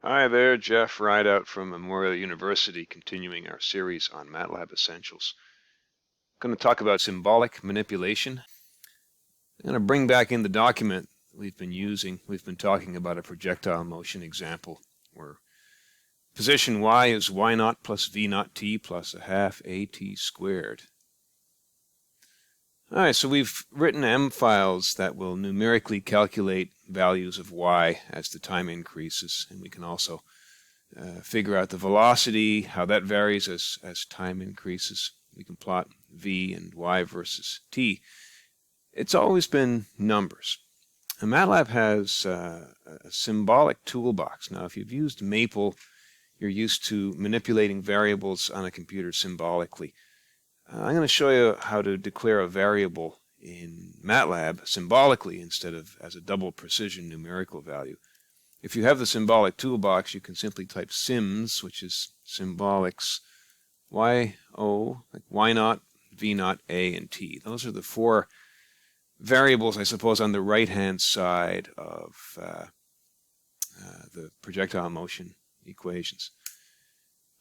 Hi there, Jeff Rideout from Memorial University, continuing our series on Matlab Essentials. I'm going to talk about symbolic manipulation. I'm going to bring back in the document we've been using. We've been talking about a projectile motion example where position y is y naught plus v naught t plus a half at squared. All right, so we've written M files that will numerically calculate values of y as the time increases, and we can also figure out the velocity, how that varies as time increases. We can plot v and y versus t. It's always been numbers. And Matlab has a symbolic toolbox. Now, if you've used Maple, you're used to manipulating variables on a computer symbolically. I'm going to show you how to declare a variable in Matlab symbolically instead of as a double precision numerical value. If you have the symbolic toolbox, you can simply type symbs, which is symbolics, y-o, like y naught, v naught, a, and t. Those are the four variables, I suppose, on the right-hand side of the projectile motion equations.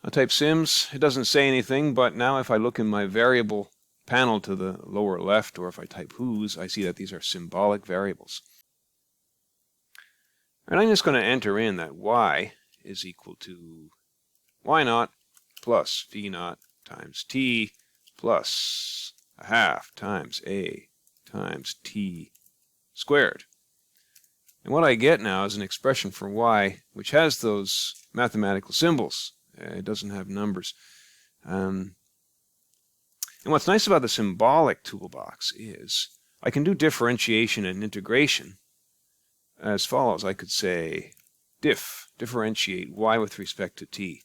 I'll type symbs. It doesn't say anything, but now if I look in my variable panel to the lower left, or if I type whos, I see that these are symbolic variables. And I'm just going to enter in that y is equal to y naught plus v naught times t plus a half times a times t squared. And what I get now is an expression for y which has those mathematical symbols. It doesn't have numbers. And what's nice about the symbolic toolbox is I can do differentiation and integration as follows. I could say differentiate y with respect to t.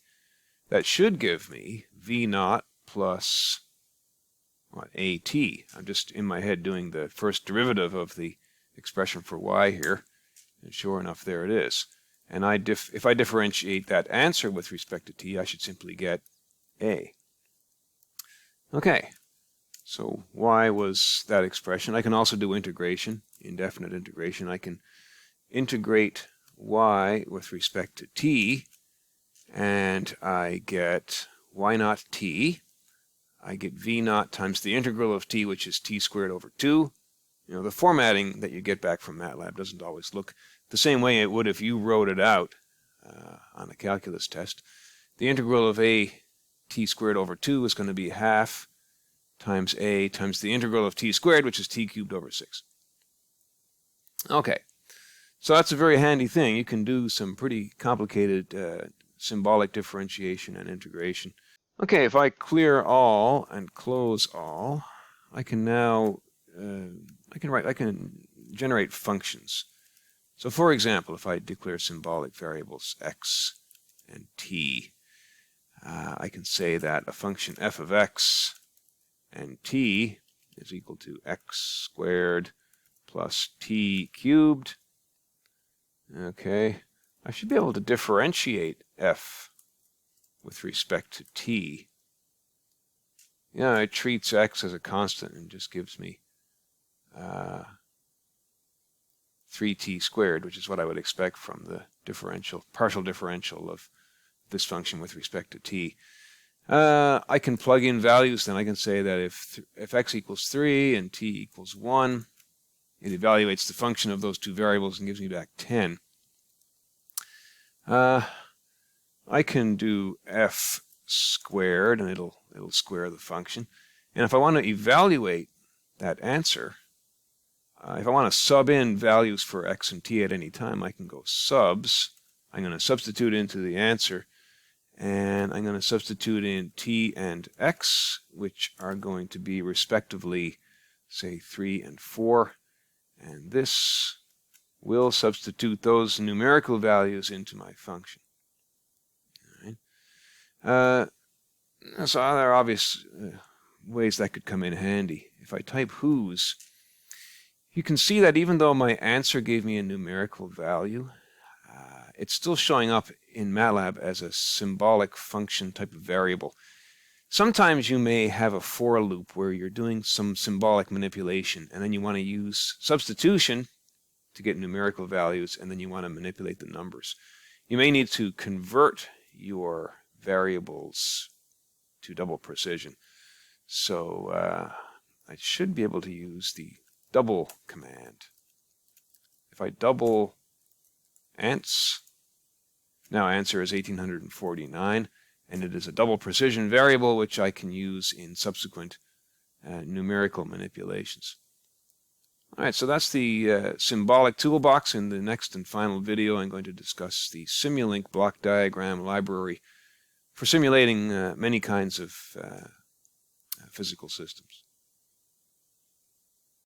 That should give me v naught plus what, at. I'm just in my head doing the first derivative of the expression for y here. And sure enough, there it is. And if I differentiate that answer with respect to t, I should simply get a. Okay, so y was that expression. I can also do integration, indefinite integration. I can integrate y with respect to t, and I get y naught t. I get v naught times the integral of t, which is t squared over 2. You know, the formatting that you get back from Matlab doesn't always look the same way it would if you wrote it out on a calculus test. The integral of a t squared over 2 is going to be half times a times the integral of t squared, which is t cubed over 6. Okay, so that's a very handy thing. You can do some pretty complicated symbolic differentiation and integration. Okay, if I clear all and close all, I can now I can generate functions. So for example, if I declare symbolic variables x and t, I can say that a function f of x and t is equal to x squared plus t cubed. Okay, I should be able to differentiate f with respect to t. Yeah, it treats x as a constant and just gives me 3t squared, which is what I would expect from the partial differential of this function with respect to t. I can plug in values, then I can say that if x equals 3 and t equals 1, it evaluates the function of those two variables and gives me back 10. I can do f squared, and it'll square the function. And if I want to evaluate that answer, if I want to sub in values for x and t at any time, I can go subs. I'm going to substitute into the answer, and I'm going to substitute in t and x, which are going to be respectively, say, 3 and 4. And this will substitute those numerical values into my function. All right. So there are obvious ways that could come in handy. If I type whos, you can see that even though my answer gave me a numerical value, it's still showing up in Matlab as a symbolic function type of variable. Sometimes you may have a for loop where you're doing some symbolic manipulation, and then you want to use substitution to get numerical values, and then you want to manipulate the numbers. You may need to convert your variables to double precision. So I should be able to use the double command. If I double ants, now answer is 1849, and it is a double precision variable which I can use in subsequent numerical manipulations. Alright, so that's the symbolic toolbox. In the next and final video, I'm going to discuss the Simulink block diagram library for simulating many kinds of physical systems.